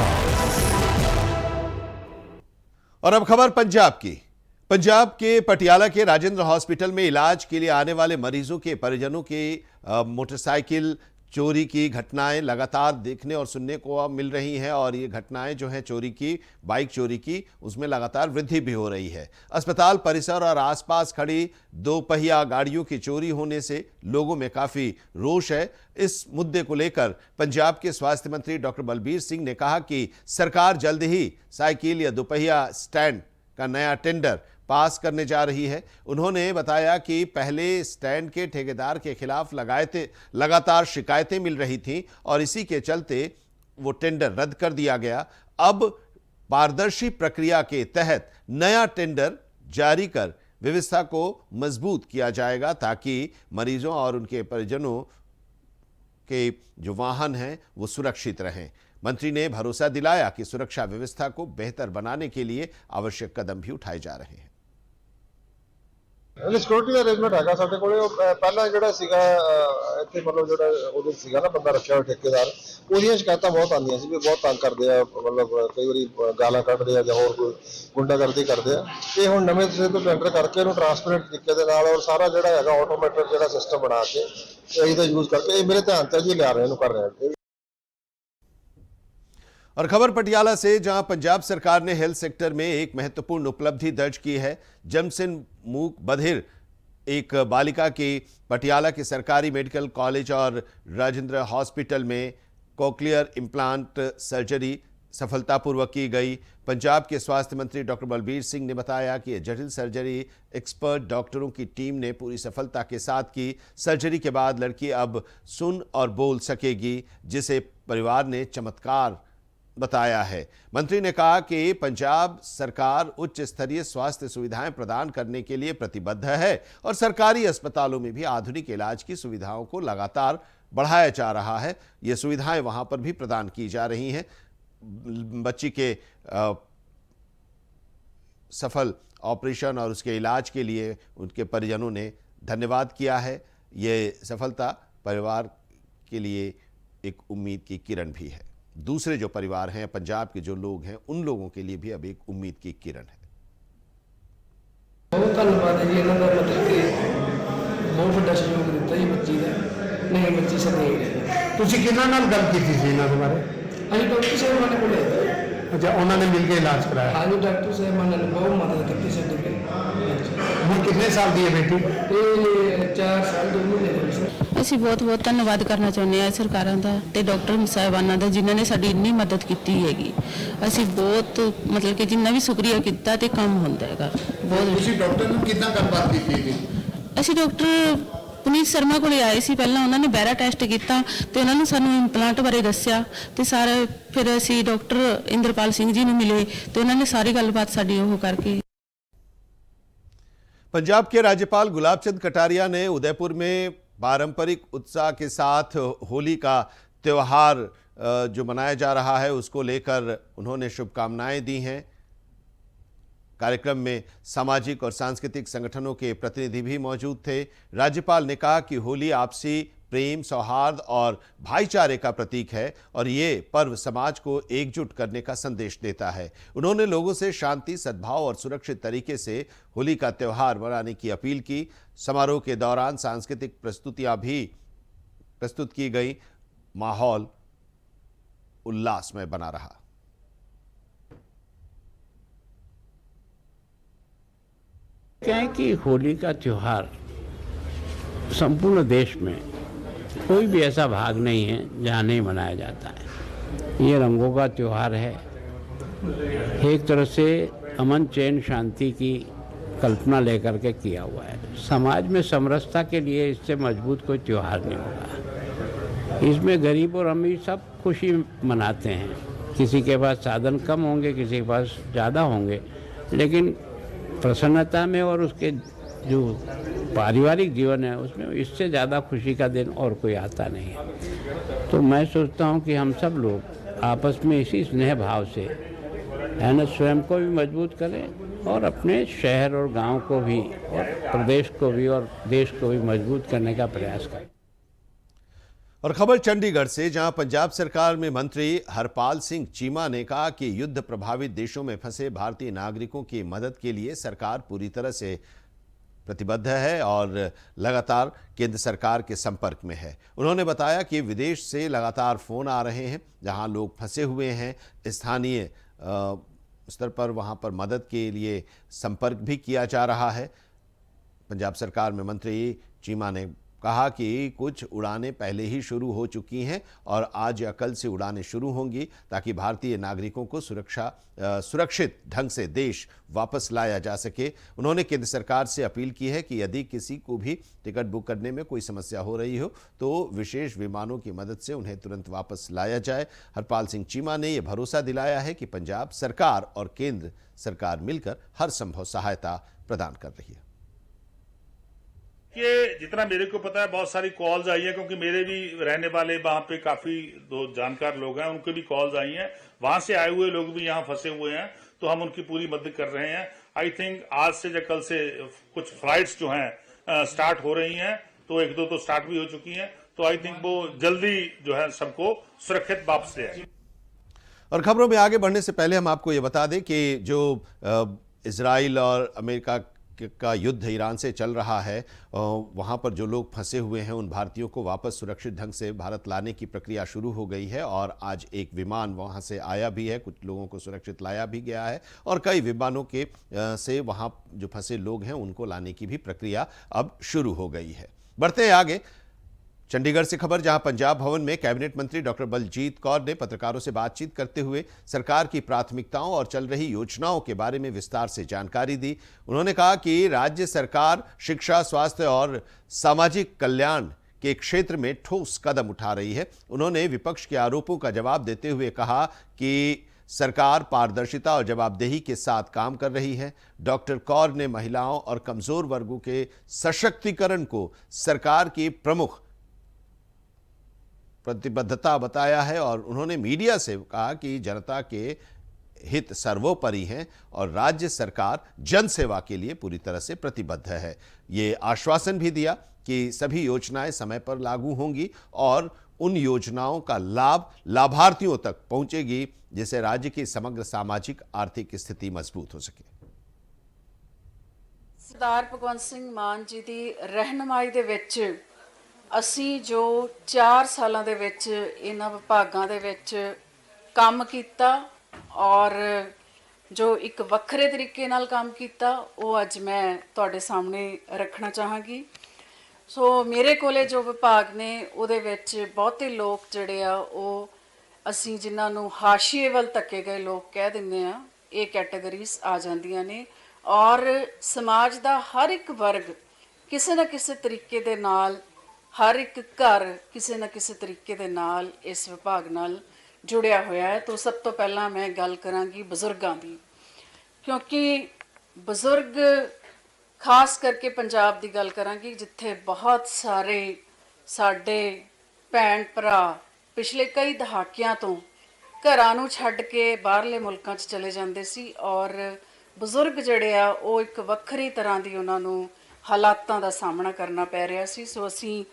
खास। और अब खबर पंजाब की। पंजाब के पटियाला के राजेंद्र हॉस्पिटल में इलाज के लिए आने वाले मरीजों के परिजनों की मोटरसाइकिल चोरी की घटनाएं लगातार देखने और सुनने को मिल रही हैं और ये घटनाएं जो हैं चोरी की, बाइक चोरी की, उसमें लगातार वृद्धि भी हो रही है। अस्पताल परिसर और आसपास खड़ी दो पहिया गाड़ियों की चोरी होने से लोगों में काफी रोष है। इस मुद्दे को लेकर पंजाब के स्वास्थ्य मंत्री डॉक्टर बलबीर सिंह ने कहा कि सरकार जल्द ही साइकिल या दोपहिया स्टैंड का नया टेंडर पास करने जा रही है। उन्होंने बताया कि पहले स्टैंड के ठेकेदार के खिलाफ लगातार शिकायतें मिल रही थीं और इसी के चलते वो टेंडर रद्द कर दिया गया। अब पारदर्शी प्रक्रिया के तहत नया टेंडर जारी कर व्यवस्था को मजबूत किया जाएगा ताकि मरीजों और उनके परिजनों के जो वाहन हैं वो सुरक्षित रहें। मंत्री ने भरोसा दिलाया कि सुरक्षा व्यवस्था को बेहतर बनाने के लिए आवश्यक कदम भी उठाए जा रहे हैं। सिक्योरिटी का अरेंजमेंट है साडे कोले। पहला जिहड़ा सीगा इत्थे मतलब जिहड़ा उहदे सीगा ना बंदा रखिया हुआ ठेकेदार, ਉਹਦੀਆਂ शिकायतां बहुत आंदियां सी भी बहुत तंग करदे आ, मतलब कई वारी गालां कड्डदे आ जां होर कोई गुंडागर्दी करदे आ। ते हुण नवें सिरे तो टेंडर करके इहनूं ट्रांसपेरेंट तरीके दे नाल और सारा जिहड़ा हैगा ऑटोमेटिक जिहड़ा सिस्टम बना के ਇਹਦਾ यूज़ करके मेरे ध्यान च जी लिया रहे हैं कर रहे हैं। और खबर पटियाला से, जहां पंजाब सरकार ने हेल्थ सेक्टर में एक महत्वपूर्ण उपलब्धि दर्ज की है। जमसेन मूक बधिर एक बालिका की पटियाला के सरकारी मेडिकल कॉलेज और राजेंद्र हॉस्पिटल में कोक्लियर इम्प्लांट सर्जरी सफलतापूर्वक की गई। पंजाब के स्वास्थ्य मंत्री डॉक्टर बलबीर सिंह ने बताया कि यह जटिल सर्जरी एक्सपर्ट डॉक्टरों की टीम ने पूरी सफलता के साथ की। सर्जरी के बाद लड़की अब सुन और बोल सकेगी, जिसे परिवार ने चमत्कार बताया है। मंत्री ने कहा कि पंजाब सरकार उच्च स्तरीय स्वास्थ्य सुविधाएं प्रदान करने के लिए प्रतिबद्ध है और सरकारी अस्पतालों में भी आधुनिक इलाज की सुविधाओं को लगातार बढ़ाया जा रहा है। ये सुविधाएं वहां पर भी प्रदान की जा रही हैं। बच्ची के सफल ऑपरेशन और उसके इलाज के लिए उनके परिजनों ने धन्यवाद किया है। ये सफलता परिवार के लिए एक उम्मीद की किरण भी है। दूसरे जो परिवार हैं, पंजाब के जो लोग हैं, उन लोगों के लिए भी अब एक उम्मीद की किरण है। बहुत धन्यवाद है जी इन्होंने, मतलब कि बहुत बड़ा सहयोग दिता जी बच्ची का। नहीं बच्ची से नहीं ਤੁਸੀਂ ਕਿਹਨਾਂ ਨਾਲ ਗੱਲ ਕੀਤੀ ਸੀ ਇਹਨਾਂ ਦੇ ਬਾਰੇ? अभी डॉक्टर साहब ने बोले ਅੱਛਾ, ਉਹਨਾਂ ਨੇ ਮਿਲ ਕੇ ਇਲਾਜ ਕਰਾਇਆ। हाँ जी डॉक्टर साहब ने बहुत मदद की साडी। ਹੁਣ ਕਿੰਨੇ ਸਾਲ ਦੀ ਹੈ ਬੇਟੀ? ये 4 साल 2 महीने ਦੇ ਵਿੱਚ। ਅਸੀਂ ਬਹੁਤ ਧੰਨਵਾਦ ਕਰਨਾ ਚਾਹੁੰਦੇ ਹਾਂ ਸਰਕਾਰਾਂ ਦਾ ਤੇ ਡਾਕਟਰ ਸਾਹਿਬਾਨਾਂ ਦਾ ਜਿਨ੍ਹਾਂ ਨੇ ਸਾਡੀ ਇੰਨੀ ਮਦਦ ਕੀਤੀ ਹੈਗੀ। ਅਸੀਂ ਬਹੁਤ ਮਤਲਬ ਕਿ ਜਿੰਨਾ ਵੀ ਸ਼ੁਕਰੀਆ ਕੀਤਾ ਤੇ ਕੰਮ ਹੁੰਦਾ ਹੈਗਾ ਬਹੁਤ। ਤੁਸੀਂ ਡਾਕਟਰ ਨੂੰ ਕਿੱਦਾਂ ਗੱਲਬਾਤ ਕੀਤੀ ਸੀ? ਅਸੀਂ ਡਾਕਟਰ ਪੁਨੀਤ ਸ਼ਰਮਾ ਕੋਲੇ ਆਏ ਸੀ। ਪਹਿਲਾਂ ਉਹਨਾਂ ਨੇ ਬੈਰਾ ਟੈਸਟ ਕੀਤਾ ਤੇ ਉਹਨਾਂ ਨੇ ਸਾਨੂੰ ਇੰਪਲਾਂਟ ਬਾਰੇ ਦੱਸਿਆ ਤੇ ਸਾਰੇ ਫਿਰ ਅਸੀਂ ਡਾਕਟਰ ਇੰਦਰਪਾਲ ਸਿੰਘ ਜੀ ਨੂੰ ਮਿਲੇ ਤੇ ਉਹਨਾਂ ਨੇ ਸਾਰੀ ਗੱਲਬਾਤ ਸਾਡੀ ਉਹ ਕਰਕੇ। पंजाब के राज्यपाल गुलाब चंद कटारिया ने उदयपुर में पारंपरिक उत्साह के साथ होली का त्यौहार जो मनाया जा रहा है उसको लेकर उन्होंने शुभकामनाएं दी हैं। कार्यक्रम में सामाजिक और सांस्कृतिक संगठनों के प्रतिनिधि भी मौजूद थे। राज्यपाल ने कहा कि होली आपसी प्रेम, सौहार्द और भाईचारे का प्रतीक है और ये पर्व समाज को एकजुट करने का संदेश देता है। उन्होंने लोगों से शांति, सद्भाव और सुरक्षित तरीके से होली का त्यौहार मनाने की अपील की। समारोह के दौरान सांस्कृतिक प्रस्तुतियां भी प्रस्तुत की गई। माहौल उल्लासमय बना रहा। क्या है कि होली का त्यौहार संपूर्ण देश में कोई भी ऐसा भाग नहीं है जहाँ नहीं मनाया जाता है। ये रंगों का त्यौहार है। एक तरह से अमन, चैन, शांति की कल्पना लेकर के किया हुआ है। समाज में समरसता के लिए इससे मजबूत कोई त्यौहार नहीं होगा। इसमें गरीब और अमीर सब खुशी मनाते हैं। किसी के पास साधन कम होंगे, किसी के पास ज़्यादा होंगे, लेकिन प्रसन्नता में और उसके जो पारिवारिक जीवन है उसमें इससे ज़्यादा खुशी का दिन और कोई आता नहीं है। तो मैं सोचता हूँ कि हम सब लोग आपस में इसी स्नेह भाव से है ना स्वयं को भी मजबूत करें और अपने शहर और गांव को भी और प्रदेश को भी और देश को भी मजबूत करने का प्रयास करें। और खबर चंडीगढ़ से, जहां पंजाब सरकार में मंत्री हरपाल सिंह चीमा ने कहा कि युद्ध प्रभावित देशों में फंसे भारतीय नागरिकों की मदद के लिए सरकार पूरी तरह से प्रतिबद्ध है और लगातार केंद्र सरकार के संपर्क में है। उन्होंने बताया कि विदेश से लगातार फोन आ रहे हैं, जहां लोग फंसे हुए हैं। स्थानीय स्तर पर वहां पर मदद के लिए संपर्क भी किया जा रहा है। पंजाब सरकार में मंत्री चीमा ने कहा कि कुछ उड़ानें पहले ही शुरू हो चुकी हैं और आज या कल से उड़ानें शुरू होंगी, ताकि भारतीय नागरिकों को सुरक्षित ढंग से देश वापस लाया जा सके। उन्होंने केंद्र सरकार से अपील की है कि यदि किसी को भी टिकट बुक करने में कोई समस्या हो रही हो तो विशेष विमानों की मदद से उन्हें तुरंत वापस लाया जाए। हरपाल सिंह चीमा ने यह भरोसा दिलाया है कि पंजाब सरकार और केंद्र सरकार मिलकर हर संभव सहायता प्रदान कर रही है। कि जितना मेरे को पता है बहुत सारी कॉल्स आई है, क्योंकि मेरे भी रहने वाले वहां पे काफी दो जानकार लोग हैं, उनके भी कॉल्स आई हैं। वहां से आए हुए लोग भी यहाँ फंसे हुए हैं, तो हम उनकी पूरी मदद कर रहे हैं। आई थिंक आज से या कल से कुछ फ्लाइट्स जो हैं स्टार्ट हो रही हैं, तो एक दो तो स्टार्ट भी हो चुकी हैं, तो आई थिंक वो जल्दी जो है सबको सुरक्षित वापस ले आएगी। और खबरों में आगे बढ़ने से पहले हम आपको ये बता दें कि जो इजराइल और अमेरिका का युद्ध ईरान से चल रहा है, वहाँ पर जो लोग फंसे हुए हैं उन भारतीयों को वापस सुरक्षित ढंग से भारत लाने की प्रक्रिया शुरू हो गई है और आज एक विमान वहाँ से आया भी है, कुछ लोगों को सुरक्षित लाया भी गया है और कई विमानों के से वहाँ जो फंसे लोग हैं उनको लाने की भी प्रक्रिया अब शुरू हो गई है। बढ़ते हैं आगे चंडीगढ़ से खबर, जहां पंजाब भवन में कैबिनेट मंत्री डॉक्टर बलजीत कौर ने पत्रकारों से बातचीत करते हुए सरकार की प्राथमिकताओं और चल रही योजनाओं के बारे में विस्तार से जानकारी दी। उन्होंने कहा कि राज्य सरकार शिक्षा, स्वास्थ्य और सामाजिक कल्याण के क्षेत्र में ठोस कदम उठा रही है। उन्होंने विपक्ष के आरोपों का जवाब देते हुए कहा कि सरकार पारदर्शिता और जवाबदेही के साथ काम कर रही है। डॉक्टर कौर ने महिलाओं और कमजोर वर्गों के सशक्तिकरण को सरकार की प्रमुख प्रतिबद्धता बताया है और उन्होंने मीडिया से कहा कि जनता के हित सर्वोपरि हैं और राज्य सरकार जन सेवा के लिए पूरी तरह से प्रतिबद्ध है। ये आश्वासन भी दिया कि सभी योजनाएं समय पर लागू होंगी और उन योजनाओं का लाभ लाभार्थियों तक पहुंचेगी, जिससे राज्य की समग्र सामाजिक आर्थिक स्थिति मजबूत हो सके। सरदार भगवंत सिंह मान जी ਦੀ ਰਹਿਨਮਾਈ ਦੇ ਵਿੱਚ ਅਸੀਂ ਜੋ 4 ਸਾਲਾਂ ਦੇ ਵਿੱਚ ਇਹਨਾਂ ਵਿਭਾਗਾਂ ਦੇ ਵਿੱਚ ਕੰਮ ਕੀਤਾ ਔਰ ਜੋ ਇੱਕ ਵੱਖਰੇ ਤਰੀਕੇ ਨਾਲ ਕੰਮ ਕੀਤਾ ਉਹ ਅੱਜ ਮੈਂ ਤੁਹਾਡੇ ਸਾਹਮਣੇ ਰੱਖਣਾ ਚਾਹਾਂਗੀ। ਸੋ ਮੇਰੇ ਕੋਲੇ ਜੋ ਵਿਭਾਗ ਨੇ ਉਹਦੇ ਵਿੱਚ ਬਹੁਤੇ ਲੋਕ ਜਿਹੜੇ ਆ ਉਹ ਅਸੀਂ ਜਿਨ੍ਹਾਂ ਨੂੰ ਹਾਸ਼ੀਏ ਵੱਲ ਧੱਕੇ ਗਏ ਲੋਕ ਕਹਿ ਦਿੰਦੇ ਆ, ਇਹ ਕੈਟਾਗਰੀਜ਼ ਆ ਜਾਂਦੀਆਂ ਨੇ ਔਰ ਸਮਾਜ ਦਾ ਹਰ ਇੱਕ ਵਰਗ ਕਿਸੇ ਨਾ ਕਿਸੇ ਤਰੀਕੇ ਦੇ ਨਾਲ, हर एक घर किसी न किसी तरीके दे नाल इस विभाग नाल जुड़िया होया है। तो सब तो पहला मैं गल करांगी बजुर्गों की, क्योंकि बजुर्ग खास करके पंजाब की गल करांगी जिथे बहुत सारे साडे भैन भरा पिछले कई दहाकियां तो घरां नूं छड्ड के बाहरले मुल्कां 'च चले जांदे सी और बजुर्ग जिहड़े आ वो एक वक्खरी तरह की उन्हां नूं हालातां दा सामना करना पै रहा सी। सो असी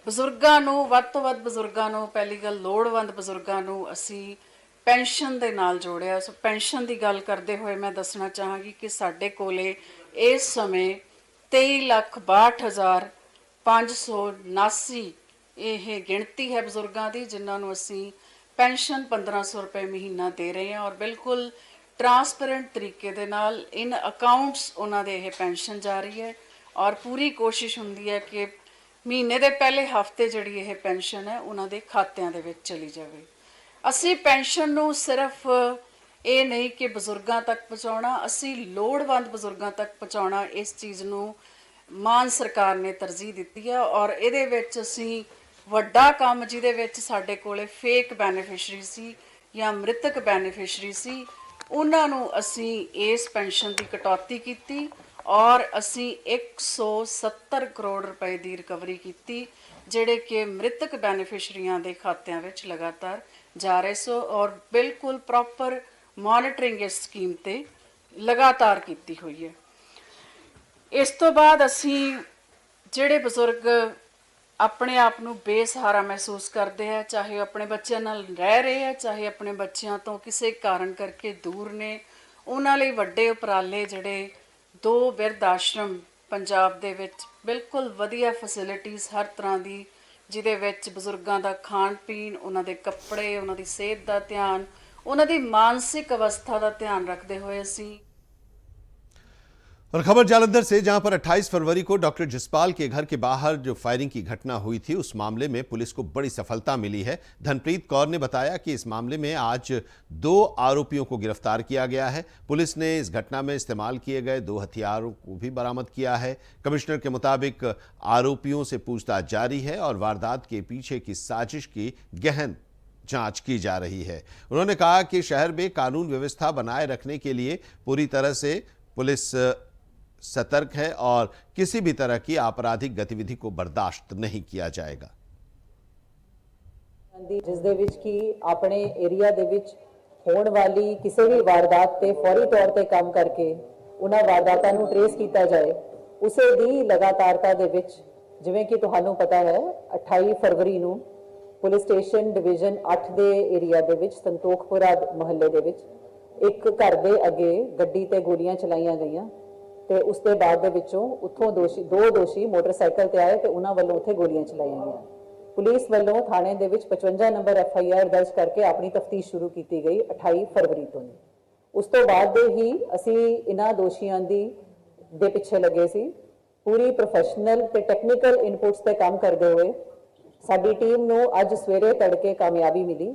बजुर्गां नूं वध तो वध बजुर्गां नूं पहली गल लोड़वंद बजुर्गां नूं असी पेंशन दे नाल जोड़िया। सो पेंशन की गल करते हुए मैं दसना चाहांगी कि साडे कोले इस समय 23,62,579 यह गिणती है बजुर्गां दी जिन्हां नूं असी पेंशन 1500 रुपए महीना दे रहे हैं और बिल्कुल ट्रांसपेरेंट तरीके दे नाल इन अकाउंट्स उन्हां दे यह पेंशन जा रही है और पूरी कोशिश हुंदी है कि महीने के पहले हफ्ते जिहड़ी यह पेंशन है उन्हां दे खात्यां दे विच चली जाए। असी पेंशन नूं सिर्फ ये नहीं कि बजुर्गां तक पहुँचाउणा, असी लोड़वंद बजुर्गां तक पहुँचाउणा, इस चीज़ नूं मान सरकार ने तरजीह दित्ती है और इहदे विच असी वड्डा काम जिहदे विच साडे कोले फेक बेनीफिशरी सी या मृतक बेनीफिशरी सी उन्हां नूं असी इस पेंशन की कटौती कीती और असी 170 करोड़ रुपए की रिकवरी की जिहड़े कि मृतक बेनीफिशरियां के खात्यां विच लगातार जा रहे सो और बिल्कुल प्रॉपर मॉनिटरिंग इस स्कीम ते लगातार की हुई है। इस तो बाद असी जिहड़े बजुर्ग ਆਪਣੇ ਆਪ ਨੂੰ ਬੇਸਹਾਰਾ ਮਹਿਸੂਸ ਕਰਦੇ ਆ, ਚਾਹੇ ਉਹ ਆਪਣੇ ਬੱਚਿਆਂ ਨਾਲ ਰਹਿ ਰਹੇ ਆ, ਚਾਹੇ ਆਪਣੇ ਬੱਚਿਆਂ ਤੋਂ ਕਿਸੇ ਕਾਰਨ ਕਰਕੇ ਦੂਰ ਨੇ। ਉਹਨਾਂ ਲਈ ਵੱਡੇ ਉਪਰਾਲੇ ਜਿਹੜੇ 2 ਬਿਰਧ ਆਸ਼ਰਮ ਪੰਜਾਬ ਦੇ ਵਿੱਚ, ਬਿਲਕੁਲ ਵਧੀਆ ਫੈਸਿਲਿਟੀਆਂ ਹਰ ਤਰ੍ਹਾਂ ਦੀ, ਜਿਹਦੇ ਵਿੱਚ ਬਜ਼ੁਰਗਾਂ ਦਾ ਖਾਣ ਪੀਣ, ਉਹਨਾਂ ਦੇ ਕੱਪੜੇ, ਉਹਨਾਂ ਦੀ ਸਿਹਤ ਦਾ ਧਿਆਨ, ਉਹਨਾਂ ਦੀ मानसिक अवस्था का ध्यान रखते हुए असी। और खबर जालंधर से, जहां पर 28 फरवरी को डॉक्टर जसपाल के घर के बाहर जो फायरिंग की घटना हुई थी, उस मामले में पुलिस को बड़ी सफलता मिली है। धनप्रीत कौर ने बताया कि इस मामले में आज 2 आरोपियों को गिरफ्तार किया गया है। पुलिस ने इस घटना में इस्तेमाल किए गए 2 हथियारों को भी बरामद किया है। कमिश्नर के मुताबिक आरोपियों से पूछताछ जारी है और वारदात के पीछे की साजिश की गहन जांच की जा रही है। उन्होंने कहा कि शहर में कानून व्यवस्था बनाए रखने के लिए पूरी तरह से पुलिस सतर्क है और किसी भी तरह की आपराधिक गतिविधि को बर्दाश्त नहीं किया जाएगा। जिस दे विच की अपने एरिया दे विच होने वाली किसी भी वारदात ते फौरी तौर पे काम करके उन्हां वारदातां नूं ट्रेस किया जाए, उसे दी लगातारता दे विच जिवें कि तुहानूं पता है 28 फरवरी नूं पुलिस स्टेशन डिवीजन 8 दे एरिया दे विच संतोखपुरा महल्ले दे विच एक घर दे अगे गड्डी ते गोलियां चलाईयां गईयां ते उस दे बाद दे विचों उत्थों दो दोषी मोटरसाइकिल ते आए ते उन्हां वल्लों उत्थे गोलियां चलाईयां गईयां। पुलिस वल्लों थाणे दे विच 55 नंबर FIR दर्ज करके अपनी तफ्तीश शुरू की गई 28 फरवरी तो। उस तो बाद दे ही असी इन्हां दोषियां दी दे पिछे लगे सी। पूरी प्रोफैशनल ते टैक्नीकल इनपुट्स ते काम करदे हुए साडी टीम नूं अज सवेरे तड़के कामयाबी मिली,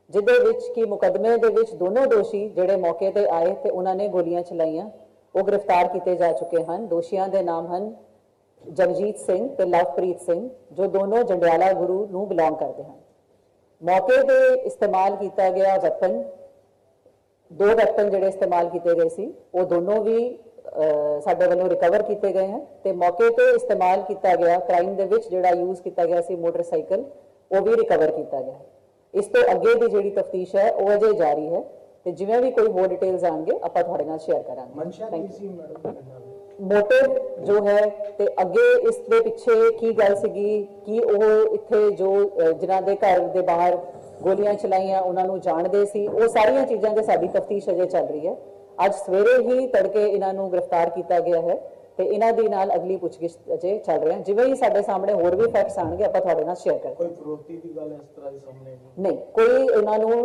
जिहदे विच कि मुकदमे दे विच दोनों दोषी जिहड़े मौके ते आए ते उन्हां ने गोलियां चलाईयां, वो गिरफ्तार किए जा चुके हैं। दोषियों के नाम हैं जगजीत सिंह ते लवप्रीत सिंह, जो दोनों जंडियाला गुरु नूं बिलोंग करते हैं। मौके पर इस्तेमाल किया गया वैपन, 2 वैपन जिहड़े इस्तेमाल किए गए सी, वो दोनों भी साडे वालों रिकवर किए गए हैं। तो मौके पर इस्तेमाल किया गया क्राइम दे विच जिहड़ा यूज़ किया गया सी मोटरसाइकिल, वो भी रिकवर किया गया। इस तो अगे की जिहड़ी तफ्तीश है वो अजे जारी है, तो जिवें भी कोई होर डिटेल्स आएंगे आपां तुहाडे नाल शेयर करांगे। मोटिव जो है ते अगे इस दे पिछे की गल सीगी कि वो इत्थे जो जिन्हां दे घर दे बाहर गोलियां चलाईयां उन्हां नूं जाणदे सी, वो सारियां चीज़ां ते साडी तफ्तीश अजे चल रही है। अज सवेरे ही तड़के इन्हां नूं गिरफ्तार किया गया है ते इन्हां दी नाल अगली पुछगिछ अजे चल रही है। जिवें ही साडे सामने होर भी फैक्ट्स आणगे आपां तुहाडे नाल शेयर करांगे। कोई फरोख्ती दी गल इस तरह दी सामने नहीं, कोई इन्हां नूं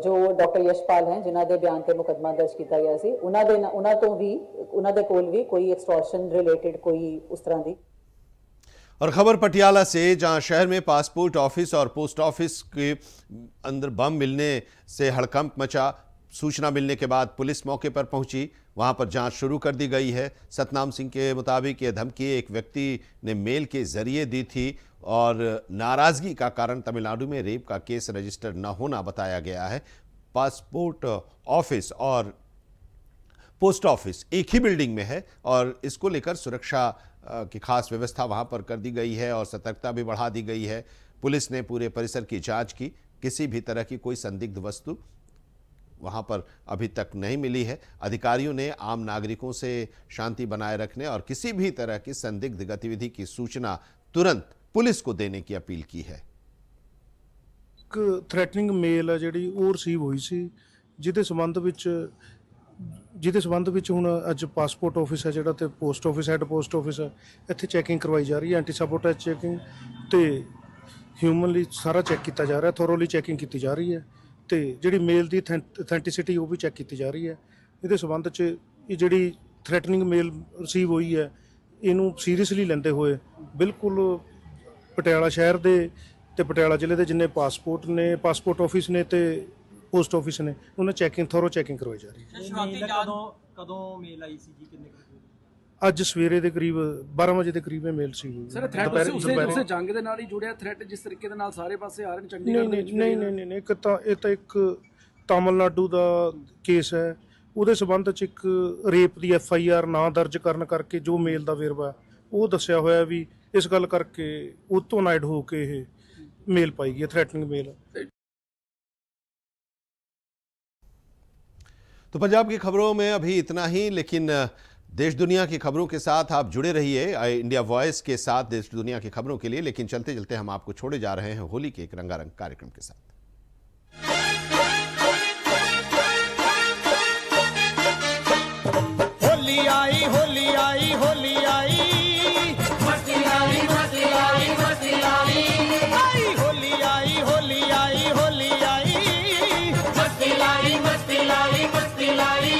जो डॉक्टर यशपाल हैं जिन्हां दे बयान ते मुकदमा दर्ज किया गया सी, उन्हां तो भी उन्हां दे कोल भी कोई एक्सटॉर्शन रिलेटेड कोई उस तरह दी। और खबर पटियाला से, जहां शहर में पासपोर्ट ऑफिस और पोस्ट ऑफिस के अंदर बम मिलने से हड़कंप मचा। सूचना मिलने के बाद पुलिस मौके पर पहुंची, वहां पर जांच शुरू कर दी गई है। सतनाम सिंह के मुताबिक यह धमकी एक व्यक्ति ने मेल के जरिए दी थी और नाराजगी का कारण तमिलनाडु में रेप का केस रजिस्टर न होना बताया गया है। पासपोर्ट ऑफिस और पोस्ट ऑफिस एक ही बिल्डिंग में है और इसको लेकर सुरक्षा की खास व्यवस्था वहां पर कर दी गई है और सतर्कता भी बढ़ा दी गई है। पुलिस ने पूरे परिसर की जांच की, किसी भी तरह की कोई संदिग्ध वस्तु वहां पर अभी तक नहीं मिली है। अधिकारियों ने आम नागरिकों से शांति बनाए रखने और किसी भी तरह की संदिग्ध गतिविधि की सूचना तुरंत पुलिस को देने की अपील की है। एक थ्रैटनिंग मेल है जिहड़ी ਉਹ ਰਿਸੀਵ ਹੋਈ ਸੀ, ਜਿਹਦੇ ਸੰਬੰਧ ਵਿੱਚ ਹੁਣ ਅੱਜ ਪਾਸਪੋਰਟ ਆਫਿਸ ਹੈ ਜਿਹੜਾ ਤੇ post office head post office ਹੈ, ਇੱਥੇ ਚੈਕਿੰਗ ਕਰਵਾਈ ਜਾ ਰਹੀ ਹੈ। ਐਂਟੀ ਸਾਬੋਟੇਜ ਚੈਕਿੰਗ ਤੇ ਹਿਊਮਨਲੀ ਸਾਰਾ ਚੈੱਕ ਕੀਤਾ ਜਾ ਰਿਹਾ, ਥੋਰੋਲੀ ਚੈਕਿੰਗ ਕੀਤੀ ਜਾ ਰਹੀ ਹੈ ਤੇ ਜਿਹੜੀ ਮੇਲ ਦੀ ਅਥੈਂਟਿਸਿਟੀ ਉਹ ਵੀ ਚੈੱਕ ਕੀਤੀ ਜਾ ਰਹੀ ਹੈ। ਇਹਦੇ ਸੰਬੰਧ 'ਚ ਇਹ ਜਿਹੜੀ ਥ੍ਰੈਟਨਿੰਗ ਮੇਲ ਰਿਸੀਵ ਹੋਈ ਹੈ, ਇਹਨੂੰ ਸੀਰੀਅਸਲੀ ਲੈਂਦੇ ਹੋਏ ਬਿਲਕੁਲ ਪਟਿਆਲਾ ਸ਼ਹਿਰ ਦੇ ਤੇ ਪਟਿਆਲਾ ਜ਼ਿਲ੍ਹੇ ਦੇ ਜਿੰਨੇ ਪਾਸਪੋਰਟ ਆਫਿਸ ਨੇ ਤੇ पोस्ट ऑफिस ने उन्हें चैकिंग थोरो चैकिंग करवाई जा रही है। कदों मेल आई सी जी किन्ने ਅੱਜ ਸਵੇਰੇ ਦੇ ਕਰੀਬ 12 ਵਜੇ ਦੇ ਕਰੀਬ ਮੇਲ ਸੀ। ਸਰ ਥ੍ਰੈਟ ਉਸੇ ਜੰਗ ਦੇ ਨਾਲ ਹੀ ਜੁੜਿਆ ਥ੍ਰੈਟ ਜਿਸ ਤਰੀਕੇ ਦੇ ਨਾਲ ਸਾਰੇ ਪਾਸੇ ਆ ਰਹੇ ਨੇ ਚੰਡੀਗੜ੍ਹ ਦੇ ਵਿੱਚ? ਨਹੀਂ ਇਹ ਤਾਂ ਇੱਕ ਤਾਮਿਲਨਾਡੂ ਦਾ ਕੇਸ ਹੈ, ਉਹਦੇ ਸੰਬੰਧ 'ਚ ਇੱਕ ਰੇਪ ਦੀ FIR ਨਾ ਦਰਜ ਕਰਨ ਕਰਕੇ ਜੋ ਮੇਲ ਦਾ ਵੇਰਵਾ ਉਹ ਦੱਸਿਆ ਹੋਇਆ ਵੀ ਇਸ ਗੱਲ ਕਰਕੇ ਉਹ ਤੋਂ ਨਾਈਡ ਹੋ ਕੇ ਇਹ ਮੇਲ ਪਾਈ ਗਈ ਥ੍ਰੈਟਨਿੰਗ ਮੇਲ। तो पंजाब की खबरों में अभी इतना ही, लेकिन देश दुनिया की खबरों के साथ आप जुड़े रहिए इंडिया वॉइस के साथ देश दुनिया की खबरों के लिए। लेकिन चलते चलते हम आपको छोड़े जा रहे हैं होली के एक रंगारंग कार्यक्रम के साथ। होली आई होली आई होली आई मस्ती आई मस्ती आई मस्ती आई होली आई होली आई होली आई मस्ती लाई मस्ती लाई मस्ती लाई।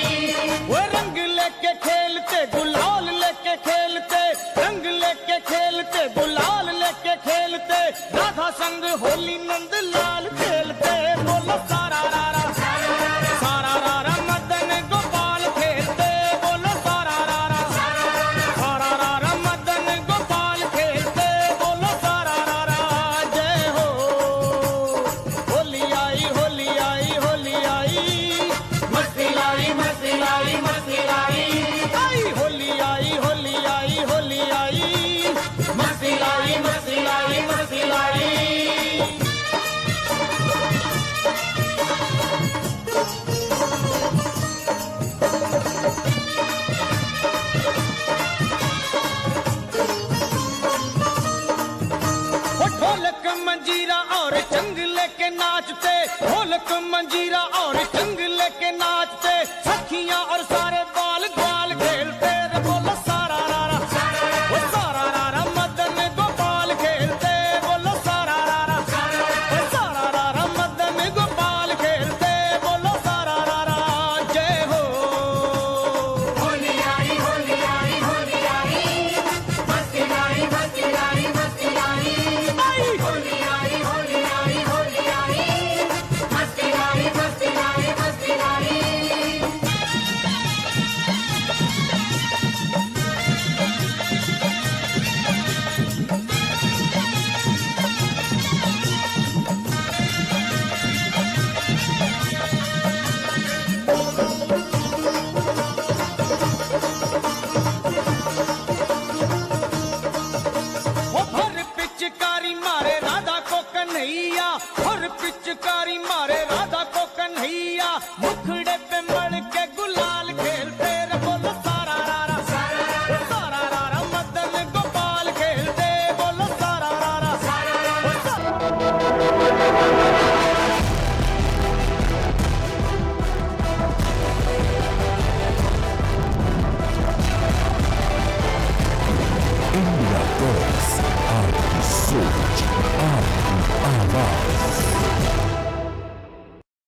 वो रंग लेके खेलते गुलाल लेके खेलते रंग लेके खेलते गुलाल लेके खेलते राधा संग होली नंद लाल।